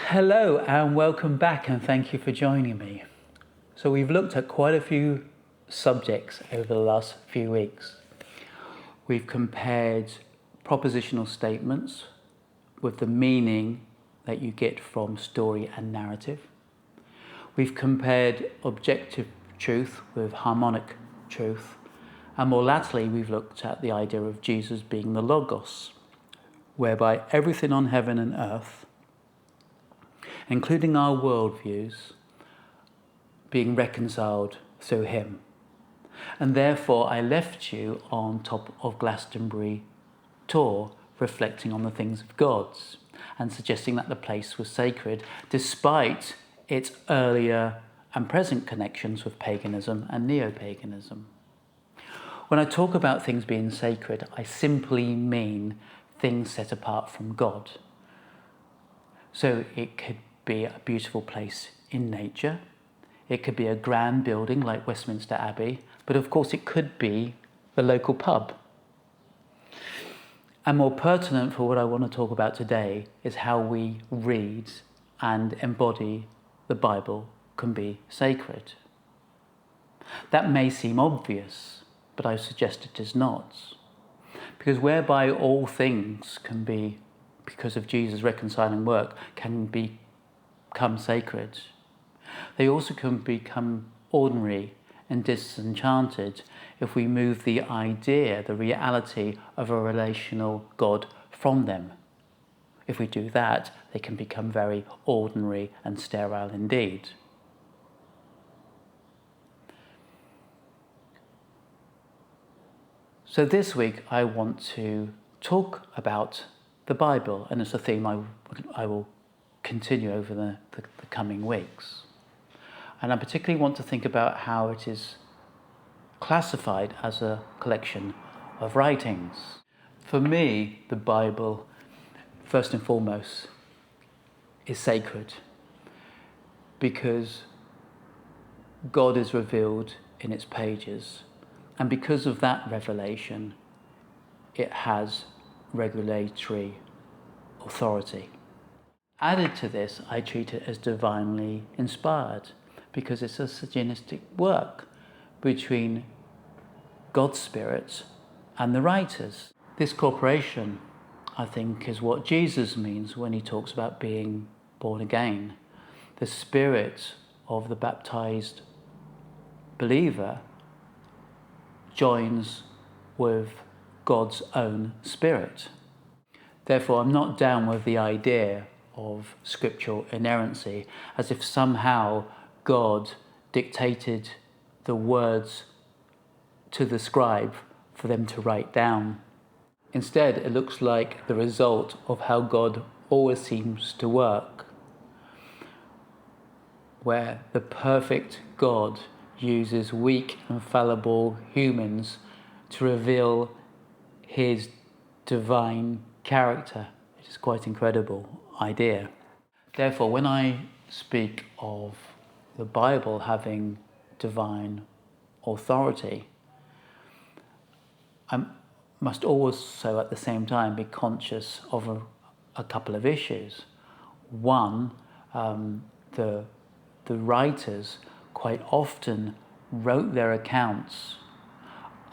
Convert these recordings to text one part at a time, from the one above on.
Hello and welcome back, and thank you for joining me. So we've looked at quite a few subjects over the last few weeks. We've compared propositional statements with the meaning that you get from story and narrative. We've compared objective truth with harmonic truth. And more latterly, we've looked at the idea of Jesus being the Logos, whereby everything on heaven and earth, including our worldviews, being reconciled through him. And therefore I left you on top of Glastonbury Tor, reflecting on the things of God and suggesting that the place was sacred despite its earlier and present connections with paganism and neo-paganism. When I talk about things being sacred, I simply mean things set apart from God. So it could be a beautiful place in nature. It could be a grand building like Westminster Abbey, but of course it could be the local pub. And more pertinent for what I want to talk about today is how we read and embody the Bible can be sacred. That may seem obvious, but I suggest it is not. Because whereby all things can be, because of Jesus' reconciling work, can become sacred, they also can become ordinary and disenchanted if we move the idea, the reality of a relational God from them. If we do that, they can become very ordinary and sterile indeed. So this week I want to talk about the Bible, and it's a theme I will continue over the coming weeks. And I particularly want to think about how it is classified as a collection of writings. For me, the Bible, first and foremost, is sacred because God is revealed in its pages. And because of that revelation, it has regulatory authority. Added to this, I treat it as divinely inspired because it's a synergistic work between God's Spirit and the writers. This cooperation, I think, is what Jesus means when he talks about being born again. The spirit of the baptized believer joins with God's own spirit. Therefore, I'm not down with the idea of scriptural inerrancy, as if somehow God dictated the words to the scribe for them to write down. Instead, it looks like the result of how God always seems to work, where the perfect God uses weak and fallible humans to reveal his divine character. It is quite an incredible idea. Therefore, when I speak of the Bible having divine authority, I must also at the same time be conscious of a couple of issues. One, the writers quite often wrote their accounts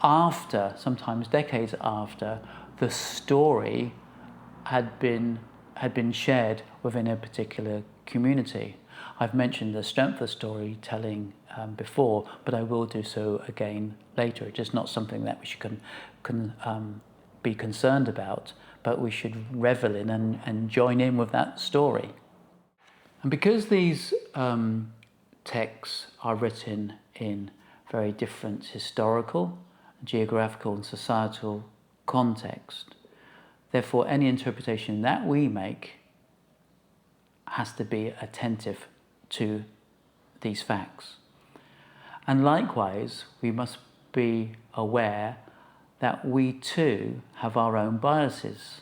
after, sometimes decades after, the story had been shared within a particular community. I've mentioned the strength of storytelling before, but I will do so again later. It's just not something that we should be concerned about, but we should revel in and join in with that story. And because these texts are written in very different historical, geographical and societal context, therefore any interpretation that we make has to be attentive to these facts. And likewise, we must be aware that we too have our own biases,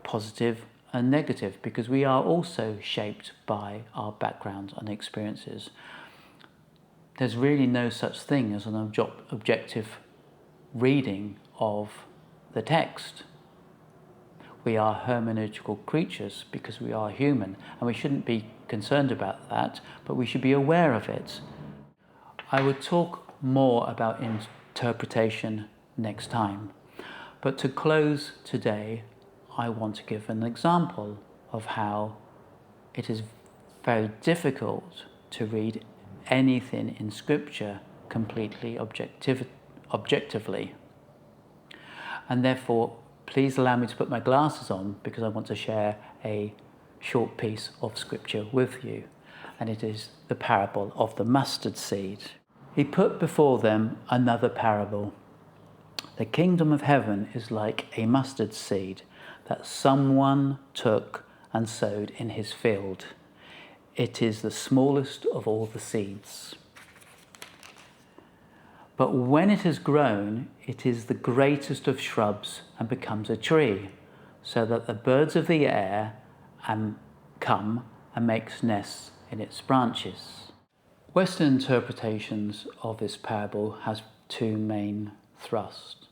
positive and negative, because we are also shaped by our background and experiences. There's really no such thing as an objective reading of the text. we are hermeneutical creatures because we are human, and we shouldn't be concerned about that, but we should be aware of it. I would talk more about interpretation next time, but to close today, I want to give an example of how it is very difficult to read anything in Scripture completely objectively. And therefore, please allow me to put my glasses on, because I want to share a short piece of Scripture with you. And it is the parable of the mustard seed. He put before them another parable. The kingdom of heaven is like a mustard seed that someone took and sowed in his field. It is the smallest of all the seeds. But when it has grown, it is the greatest of shrubs and becomes a tree, so that the birds of the air come and makes nests in its branches. Western interpretations of this parable has two main thrusts.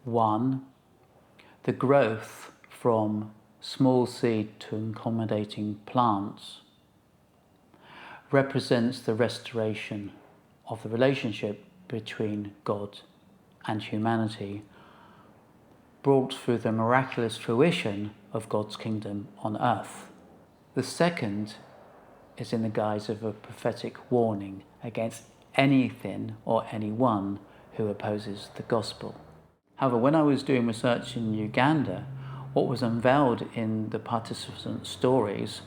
One, the growth from small seed to accommodating plants represents the restoration of the relationship between God and humanity, brought through the miraculous fruition of God's kingdom on earth. The second is in the guise of a prophetic warning against anything or anyone who opposes the gospel. However, when I was doing research in Uganda, what was unveiled in the participant stories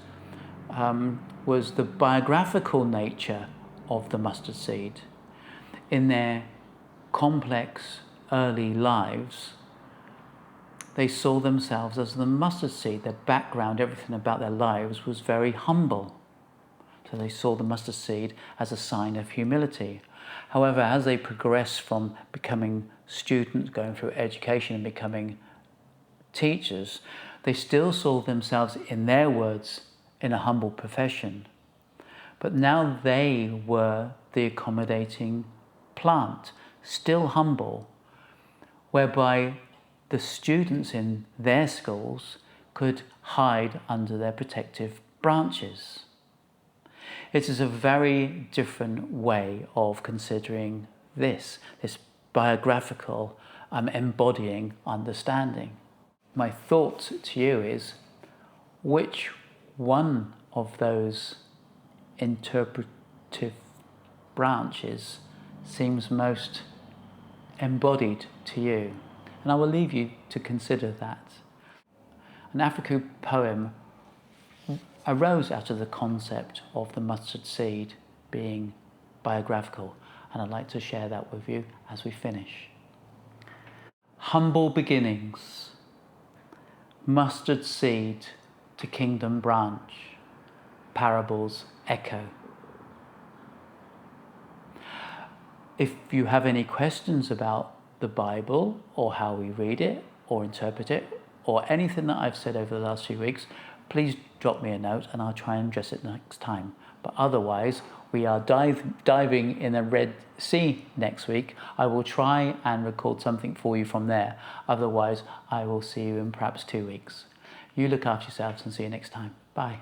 was the biographical nature of the mustard seed. In their complex early lives, they saw themselves as the mustard seed. Their background, everything about their lives was very humble. So they saw the mustard seed as a sign of humility. However, as they progressed from becoming students, going through education and becoming teachers, they still saw themselves, in their words, in a humble profession. But now they were the accommodating plant, still humble, whereby the students in their schools could hide under their protective branches. It is a very different way of considering this biographical embodying understanding. My thought to you is, which one of those interpretive branches seems most embodied to you? And I will leave you to consider that. An African poem arose out of the concept of the mustard seed being biographical, and I'd like to share that with you as we finish. Humble beginnings, mustard seed to kingdom branch, parables echo. If you have any questions about the Bible or how we read it or interpret it or anything that I've said over the last few weeks, please drop me a note and I'll try and address it next time. But otherwise, we are diving in a Red Sea next week. I will try and record something for you from there. Otherwise, I will see you in perhaps 2 weeks. You look after yourselves and see you next time. Bye.